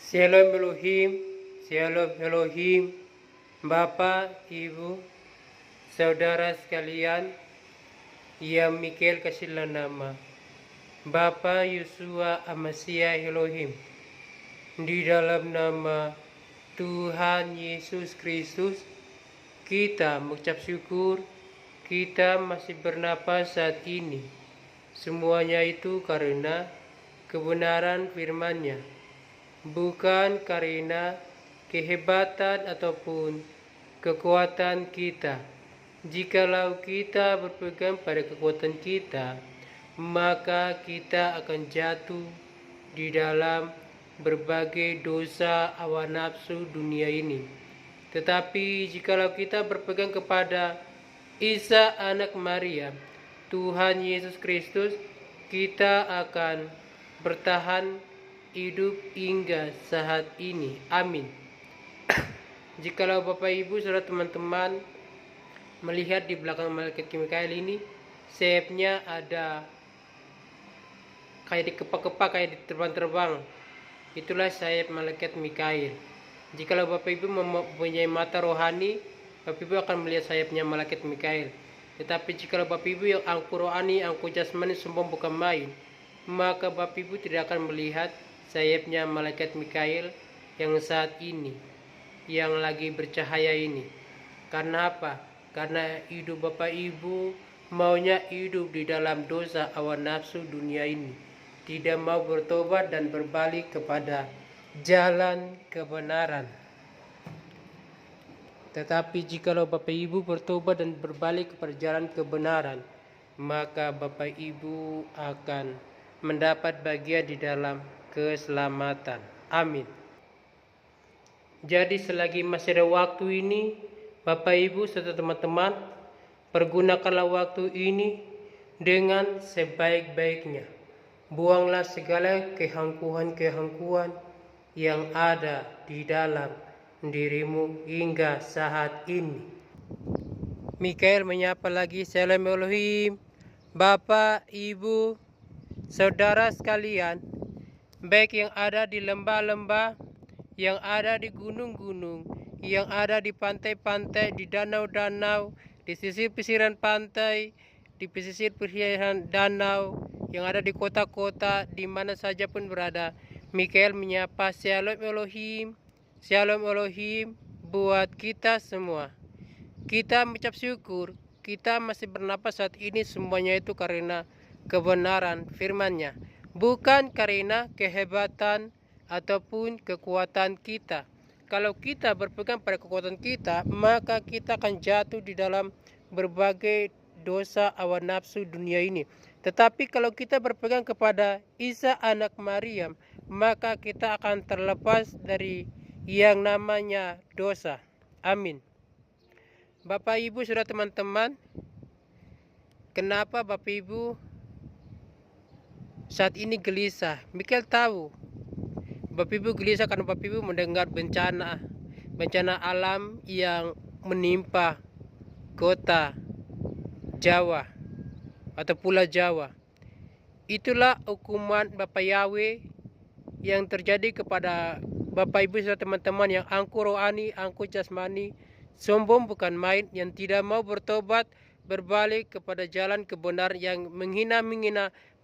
Shalom Elohim, Shalom Elohim, Bapak, Ibu, Saudara sekalian, yang Mikael kasihlah nama, Bapak Yeshua Amasya Elohim, di dalam nama Tuhan Yesus Kristus, kita mengucap syukur, kita masih bernapas saat ini. Semuanya itu karena kebenaran firman-Nya, bukan karena kehebatan ataupun kekuatan kita. Jikalau kita berpegang pada kekuatan kita, maka kita akan jatuh di dalam berbagai dosa hawa nafsu dunia ini. Tetapi jikalau kita berpegang kepada Isa anak Maria, Tuhan Yesus Kristus, kita akan bertahan hidup hingga saat ini. Amin. Jikalau Bapak Ibu saudara teman-teman melihat di belakang malaikat Mikael ini, sayapnya ada kayak dikepak-kepak, kayak diterbang-terbang. Itulah sayap malaikat Mikael. Jikalau Bapak Ibu mempunyai mata rohani, Bapak Ibu akan melihat sayapnya malaikat Mikael. Tetapi jikalau Bapak Ibu yang angku rohani, angku jasmani sombong bukan main, maka Bapak Ibu tidak akan melihat sayapnya malaikat Mikael yang saat ini, yang lagi bercahaya ini. Karena apa? Karena hidup Bapak Ibu maunya hidup di dalam dosa hawa nafsu dunia ini, tidak mau bertobat dan berbalik kepada jalan kebenaran. Tetapi jikalau Bapak Ibu bertobat dan berbalik kepada jalan kebenaran, maka Bapak Ibu akan mendapat bagian di dalam keselamatan. Amin. Jadi selagi masih ada waktu ini, Bapak Ibu serta teman-teman, pergunakanlah waktu ini dengan sebaik-baiknya. Buanglah segala kehangkuhan-kehangkuhan yang ada di dalam dirimu hingga saat ini. Mikael menyapa lagi. Shalom Elohim, Bapak, Ibu, saudara sekalian, baik yang ada di lembah-lembah, yang ada di gunung-gunung, yang ada di pantai-pantai, di danau-danau, di pesisir-pesisiran pantai, di pesisir-pesisiran danau, yang ada di kota-kota, di mana saja pun berada. Mikael menyapa Shalom Elohim, Shalom Elohim buat kita semua. Kita mengucap syukur, kita masih bernapas saat ini, semuanya itu karena kebenaran firman-Nya, bukan karena kehebatan ataupun kekuatan kita. Kalau kita berpegang pada kekuatan kita, maka kita akan jatuh di dalam berbagai dosa hawa nafsu dunia ini. Tetapi kalau kita berpegang kepada Isa anak Maryam, maka kita akan terlepas dari yang namanya dosa. Amin. Bapak Ibu saudara teman-teman, kenapa Bapak Ibu saat ini gelisah? Mikael tahu Bapak Ibu gelisah karena Bapak Ibu mendengar bencana alam yang menimpa kota Jawa atau Pulau Jawa. Itulah hukuman Bapak Yahweh yang terjadi kepada Bapak Ibu saudara teman-teman yang angku rohani, angku jasmani, sombong bukan main, yang tidak mau bertobat, berbalik kepada jalan kebenaran, yang menghina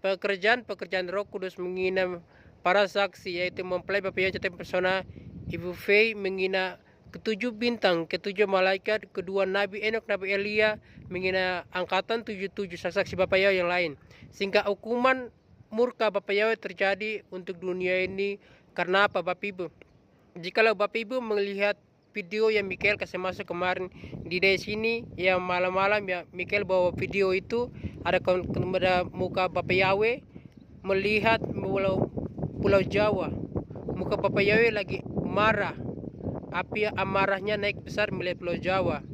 pekerjaan Roh Kudus, menghina para saksi, yaitu mempelai Bapak Yahweh persona Ibu Fei, menghina ketujuh bintang, ketujuh malaikat, kedua Nabi Enok, Nabi Elia, menghina angkatan 77 saksi Bapak Yahweh yang lain, sehingga hukuman murka Bapak Yahweh terjadi untuk dunia ini. Karena apa Bapak Ibu? Jikalau Bapak Ibu melihat video yang Mikael kasih masuk kemarin di sini, yang malam-malam ya Mikael bawa video itu, ada muka Bapak Yahweh melihat Pulau Jawa. Muka Bapak Yahweh lagi marah, api amarahnya naik besar melihat Pulau Jawa.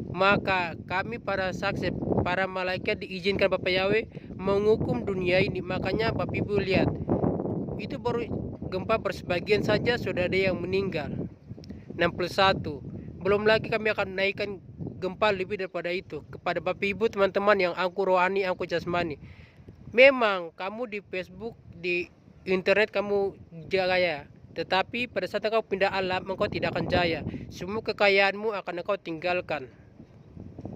Maka kami para saksi, para malaikat diizinkan Bapak Yahweh menghukum dunia ini. Makanya Bapak Ibu lihat, itu baru gempa bersebagian saja sudah ada yang meninggal, 61. Belum lagi kami akan naikkan gempa lebih daripada itu kepada Bapak Ibu teman-teman yang angku rohani, angku jasmani. Memang kamu di Facebook, di internet kamu jaga ya, Tetapi pada saat engkau pindah alam, engkau tidak akan jaya. Semua kekayaanmu akan engkau tinggalkan.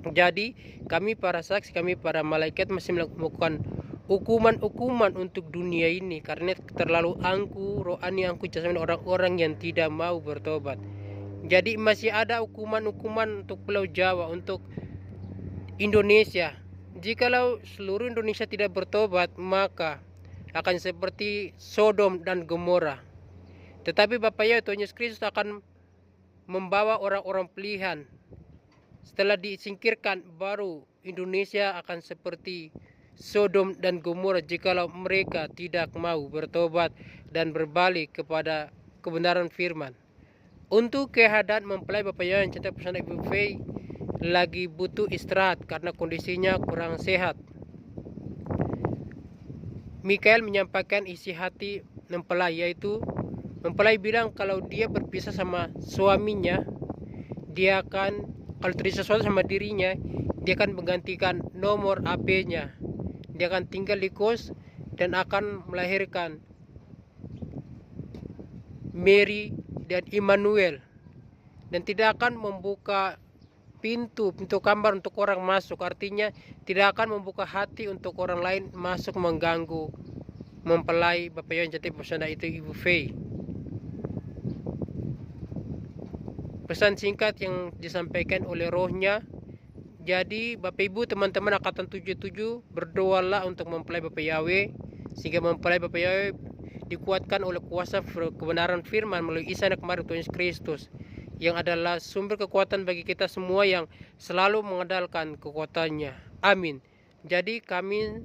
Jadi kami para saksi, kami para malaikat masih melakukan hukuman-hukuman untuk dunia ini karena terlalu angku, rohani, angku jasmani orang-orang yang tidak mau bertobat. Jadi masih ada hukuman-hukuman untuk Pulau Jawa, untuk Indonesia. Jikalau seluruh Indonesia tidak bertobat, maka akan seperti Sodom dan Gomora. Tetapi Bapa ya, Tuhan Yesus Kristus akan membawa orang-orang pilihan. Setelah disingkirkan, baru Indonesia akan seperti Sodom dan Gomora jikalau mereka tidak mau bertobat dan berbalik kepada kebenaran firman. Untuk keadaan mempelai Bapak yang cinta pesona Ibu Fei lagi butuh istirahat karena kondisinya kurang sehat. Mikael menyampaikan isi hati mempelai, yaitu mempelai bilang kalau dia berpisah sama suaminya, dia akan, kalau terjadi sesuatu sama dirinya, dia akan menggantikan nomor HP-nya. Dia akan tinggal di kos dan akan melahirkan Mary dan Immanuel, dan tidak akan membuka pintu kamar untuk orang masuk. Artinya tidak akan membuka hati untuk orang lain masuk mengganggu mempelai Bapak yang jati pesona itu Ibu Fei. Pesan singkat yang disampaikan oleh rohnya. Jadi Bapak Ibu, teman-teman angkatan 77, berdoalah untuk mempelai Bapak Yahweh, sehingga mempelai Bapak Yahweh dikuatkan oleh kuasa kebenaran firman melalui Isa Anak Maria Tuhan Yesus Kristus, yang adalah sumber kekuatan bagi kita semua yang selalu mengandalkan kekuatannya. Amin. Jadi kami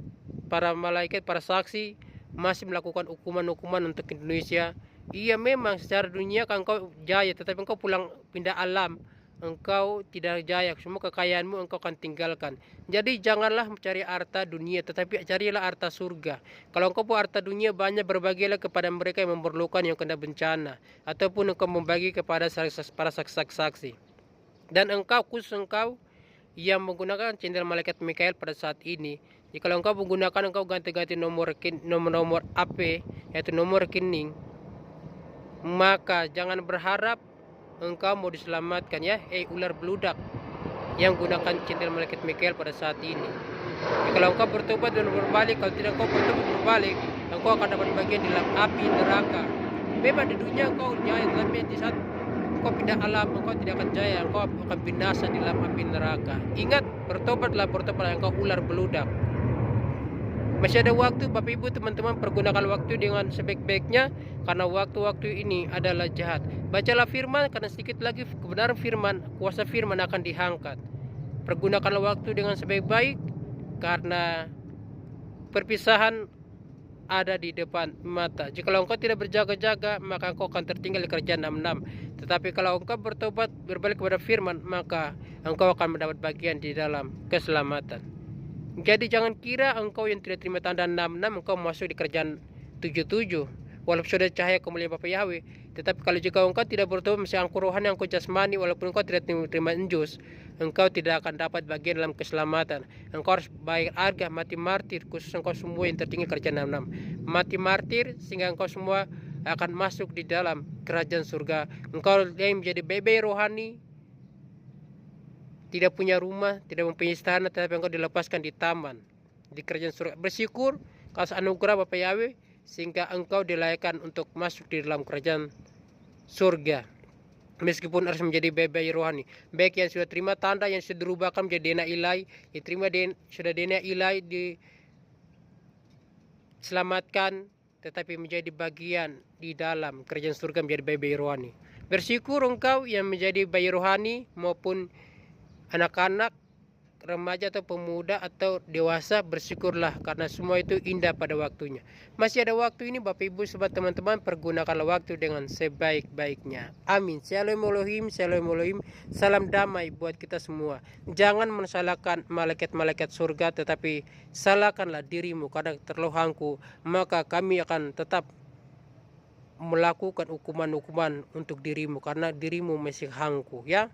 para malaikat, para saksi masih melakukan hukuman-hukuman untuk Indonesia. Iya, memang secara dunia kan engkau jaya, tetapi engkau pulang pindah alam, engkau tidak jaya. Semua kekayaanmu engkau akan tinggalkan. Jadi janganlah mencari harta dunia, tetapi carilah harta surga. Kalau engkau punya harta dunia banyak, berbagilah kepada mereka yang memerlukan, yang kena bencana, ataupun engkau membagi kepada para saksi-saksi. Dan engkau, khusus engkau yang menggunakan cendera malaikat Mikael pada saat ini, jika engkau menggunakan, engkau ganti-ganti nomor AP, yaitu nomor rekening, maka jangan berharap engkau mau diselamatkan ya, ular beludak yang gunakan cendera malaikat Mikael pada saat ini. Kalau engkau bertobat dan berbalik, kalau tidak engkau bertobat berbalik, engkau akan dapat bagian dalam api neraka. Memang di dunia engkau jaya, tetapi di saat engkau pindah alam, engkau tidak akan jaya, engkau akan binasa di dalam api neraka. Ingat, bertobatlah engkau ular beludak. Masih ada waktu Bapak Ibu, teman-teman, pergunakan waktu dengan sebaik-baiknya, karena waktu-waktu ini adalah jahat. Bacalah firman, karena sedikit lagi kebenaran firman, kuasa firman akan diangkat. Pergunakanlah waktu dengan sebaik-baik, karena perpisahan ada di depan mata. Jika engkau tidak berjaga-jaga, maka engkau akan tertinggal di kerjaan 66. Tetapi kalau engkau bertobat, berbalik kepada firman, maka engkau akan mendapat bagian di dalam keselamatan. Jadi jangan kira engkau yang tidak terima tanda 66 engkau masuk di kerjaan 77. Walaupun sudah cahaya kemuliaan Bapa Yahweh, tetapi kalau jika engkau tidak bertobat, masih angkuh rohani, angkuh jasmani, walaupun engkau tidak terima injus, engkau tidak akan dapat bagian dalam keselamatan. Engkau harus bayar harga, mati martir, khusus engkau semua yang tertinggal kerjaan 66. Mati martir sehingga engkau semua akan masuk di dalam kerajaan surga. Engkau yang menjadi bebe rohani, tidak punya rumah, tidak mempunyai istana, tetapi engkau dilepaskan di taman, di kerajaan surga. Bersyukur atas anugerah Bapa Yahweh, sehingga engkau dilayakkan untuk masuk di dalam kerajaan surga. Meskipun harus menjadi bayi rohani, baik yang sudah terima tanda, yang sudah dirubahkan menjadi DNA ilahi, yang terima sudah DNA ilahi diselamatkan, tetapi menjadi bagian di dalam kerajaan surga, menjadi bayi rohani. Bersyukur engkau yang menjadi bayi rohani maupun anak-anak, remaja atau pemuda atau dewasa, bersyukurlah karena semua itu indah pada waktunya. Masih ada waktu ini Bapak Ibu, sobat, teman-teman, pergunakanlah waktu dengan sebaik-baiknya. Amin. Shalom Elohim, shalom Elohim. Salam damai buat kita semua. Jangan mensalahkan malaikat-malaikat surga, tetapi salahkanlah dirimu, karena terlalu angkuh, maka kami akan tetap melakukan hukuman-hukuman untuk dirimu, karena dirimu masih angkuh ya.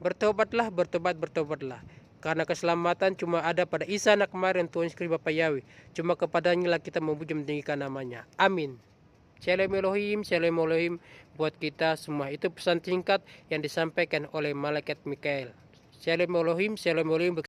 Bertobatlah, bertobatlah. Karena keselamatan cuma ada pada Isa Anak Maria Tuhan Yesus Kristus Bapa Yahweh. Cuma kepadanya lah kita memuji mentinggikan namanya. Amin. Shalom Elohim buat kita semua. Itu pesan singkat yang disampaikan oleh malaikat Mikael. Shalom Elohim.